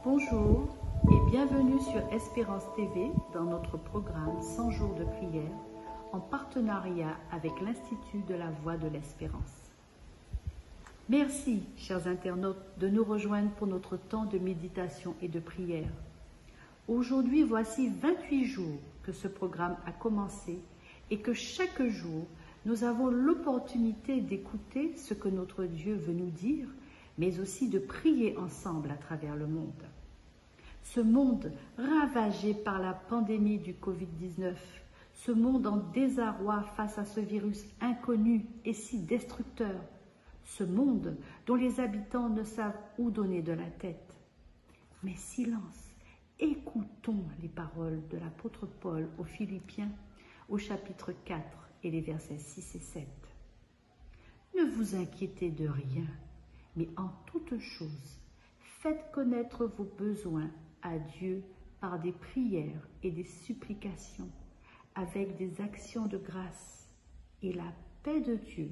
Bonjour et bienvenue sur Espérance TV dans notre programme 100 jours de prière en partenariat avec l'Institut de la Voix de l'Espérance. Merci, chers internautes, de nous rejoindre pour notre temps de méditation et de prière. Aujourd'hui, voici 28 jours que ce programme a commencé et que chaque jour, nous avons l'opportunité d'écouter ce que notre Dieu veut nous dire, mais aussi de prier ensemble à travers le monde. Ce monde ravagé par la pandémie du Covid-19, ce monde en désarroi face à ce virus inconnu et si destructeur, ce monde dont les habitants ne savent où donner de la tête. Mais silence, écoutons les paroles de l'apôtre Paul aux Philippiens au chapitre 4 et les versets 6 et 7. Ne vous inquiétez de rien, mais en toutes choses, faites connaître vos besoins à Dieu par des prières et des supplications, avec des actions de grâce, et la paix de Dieu,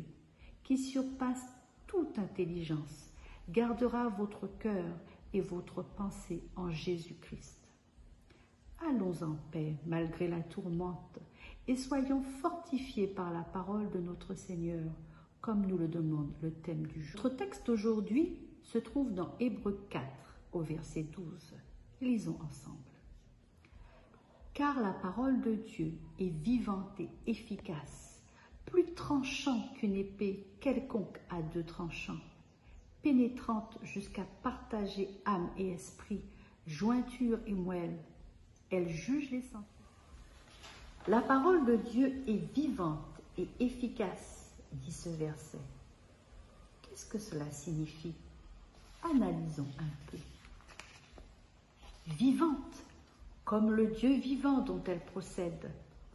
qui surpasse toute intelligence, gardera votre cœur et votre pensée en Jésus-Christ. Allons en paix malgré la tourmente et soyons fortifiés par la parole de notre Seigneur, comme nous le demande le thème du jour. Notre texte aujourd'hui se trouve dans Hébreux 4 au verset 12. Lisons ensemble. Car la parole de Dieu est vivante et efficace, plus tranchante qu'une épée quelconque à deux tranchants, pénétrante jusqu'à partager âme et esprit, jointure et moelle. Elle juge les sentiments. La parole de Dieu est vivante et efficace, dit ce verset. Qu'est-ce que cela signifie? Analysons un peu. Vivante, comme le Dieu vivant dont elle procède,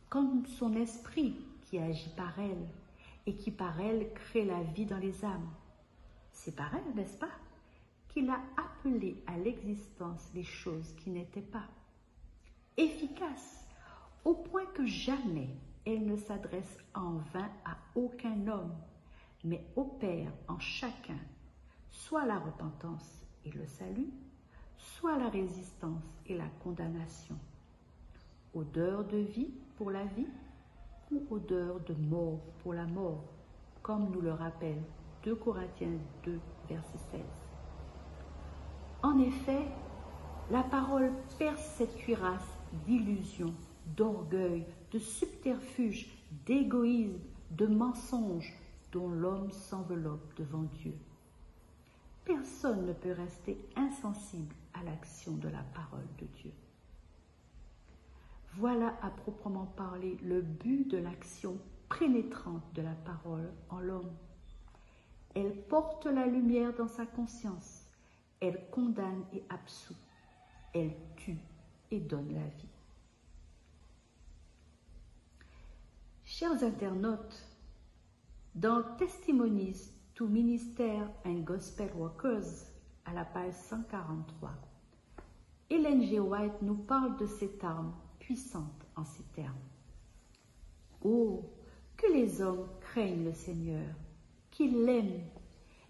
comme son esprit qui agit par elle et qui par elle crée la vie dans les âmes. C'est par elle, n'est-ce pas, qu'il a appelé à l'existence les choses qui n'étaient pas. Efficace, au point que jamais elle ne s'adresse en vain à aucun homme, mais opère en chacun soit la repentance et le salut, soit la résistance et la condamnation, odeur de vie pour la vie ou odeur de mort pour la mort, comme nous le rappelle 2 Corinthiens 2, verset 16. En effet, la parole perce cette cuirasse d'illusions, d'orgueil, de subterfuge, d'égoïsme, de mensonges dont l'homme s'enveloppe devant Dieu. Personne ne peut rester insensible à l'action de la parole de Dieu. Voilà à proprement parler le but de l'action pénétrante de la parole en l'homme. Elle porte la lumière dans sa conscience, elle condamne et absout, elle tue et donne la vie. Chers internautes, dans Testimonies to Minister and Gospel Workers, à la page 143, Ellen G. White nous parle de cette arme puissante en ces termes. Oh, que les hommes craignent le Seigneur, qu'ils l'aiment,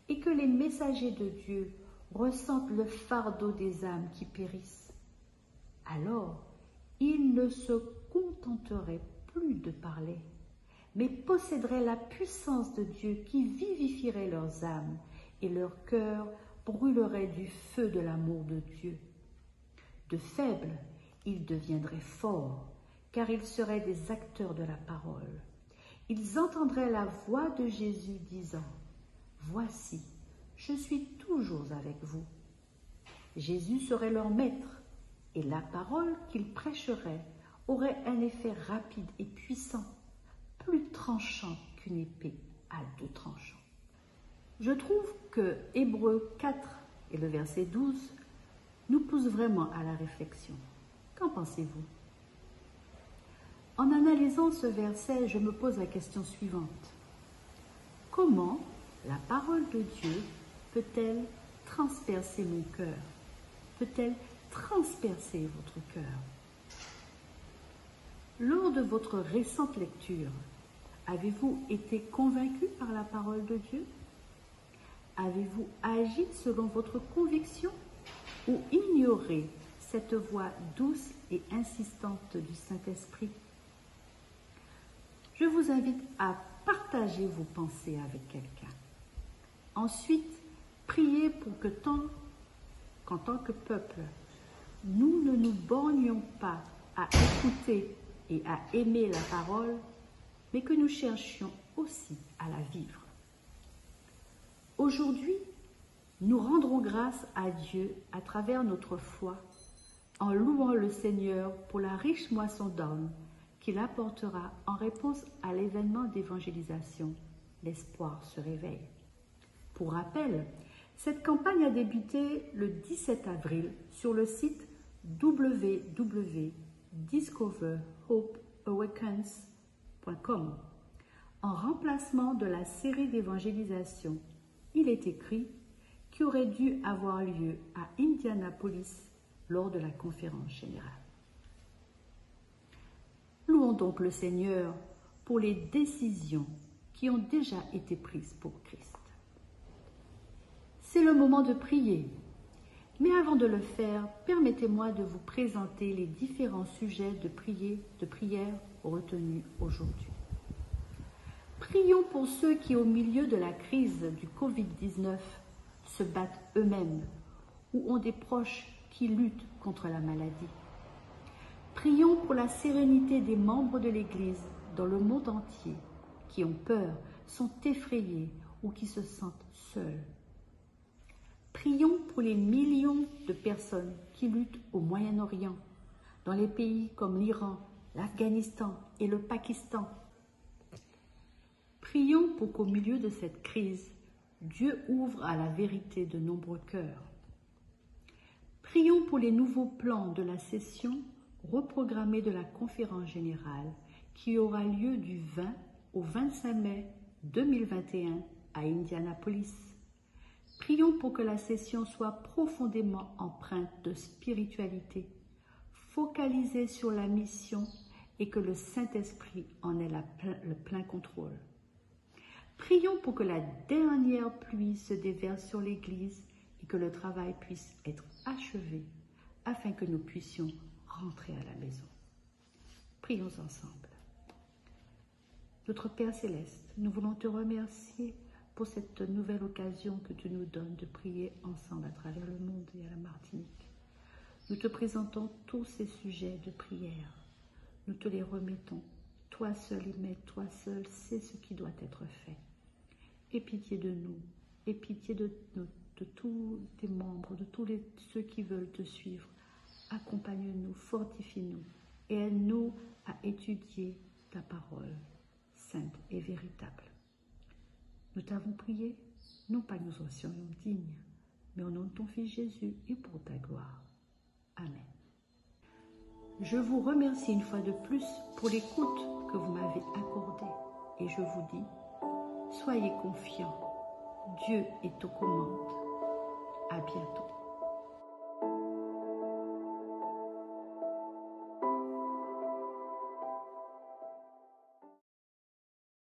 et que les messagers de Dieu ressentent le fardeau des âmes qui périssent. Alors, ils ne se contenteraient plus de parler, mais posséderaient la puissance de Dieu qui vivifierait leurs âmes et leur cœur brûlerait du feu de l'amour de Dieu. De faibles, ils deviendraient forts, car ils seraient des acteurs de la parole. Ils entendraient la voix de Jésus disant « Voici, je suis toujours avec vous ». Jésus serait leur maître, et la parole qu'ils prêcheraient aurait un effet rapide et puissant, plus tranchant qu'une épée à 2 tranchants. Je trouve que Hébreux 4 et le verset 12 nous poussent vraiment à la réflexion. Qu'en pensez-vous? En analysant ce verset, je me pose la question suivante. Comment la parole de Dieu peut-elle transpercer mon cœur? Peut-elle transpercer votre cœur? Lors de votre récente lecture, avez-vous été convaincu par la parole de Dieu? Avez-vous agi selon votre conviction ou ignorer cette voix douce et insistante du Saint-Esprit? Je vous invite à partager vos pensées avec quelqu'un. Ensuite, priez pour que qu'en tant que peuple, nous ne nous bornions pas à écouter et à aimer la parole, mais que nous cherchions aussi à la vivre. Aujourd'hui, nous rendrons grâce à Dieu à travers notre foi, en louant le Seigneur pour la riche moisson d'hommes qu'il apportera en réponse à l'événement d'évangélisation. L'espoir se réveille. Pour rappel, cette campagne a débuté le 17 avril sur le site www.discoverhopeawakens.com. En remplacement de la série d'évangélisation, il est écrit, qui aurait dû avoir lieu à Indianapolis lors de la conférence générale. Louons donc le Seigneur pour les décisions qui ont déjà été prises pour Christ. C'est le moment de prier. Mais avant de le faire, permettez-moi de vous présenter les différents sujets de prière retenus aujourd'hui. Prions pour ceux qui, au milieu de la crise du Covid-19, se battent eux-mêmes ou ont des proches qui luttent contre la maladie. Prions pour la sérénité des membres de l'Église dans le monde entier qui ont peur, sont effrayés ou qui se sentent seuls. Prions pour les millions de personnes qui luttent au Moyen-Orient, dans les pays comme l'Iran, l'Afghanistan et le Pakistan. Prions pour qu'au milieu de cette crise, Dieu ouvre à la vérité de nombreux cœurs. Prions pour les nouveaux plans de la session reprogrammée de la conférence générale qui aura lieu du 20 au 25 mai 2021 à Indianapolis. Prions pour que la session soit profondément empreinte de spiritualité, focalisée sur la mission et que le Saint-Esprit en ait le plein contrôle. Prions pour que la dernière pluie se déverse sur l'Église et que le travail puisse être achevé afin que nous puissions rentrer à la maison. Prions ensemble. Notre Père Céleste, nous voulons te remercier pour cette nouvelle occasion que tu nous donnes de prier ensemble à travers le monde et à la Martinique. Nous te présentons tous ces sujets de prière. Nous te les remettons. Toi seul, toi seul, sais ce qui doit être fait. Aie pitié de nous, aie pitié de tous tes membres, de tous ceux qui veulent te suivre. Accompagne-nous, fortifie-nous et aide-nous à étudier ta parole sainte et véritable. Nous t'avons prié, non pas que nous en soyons dignes, mais au nom de ton Fils Jésus et pour ta gloire. Amen. Je vous remercie une fois de plus pour l'écoute que vous m'avez accordée et je vous dis, soyez confiants, Dieu est aux commandes. À bientôt.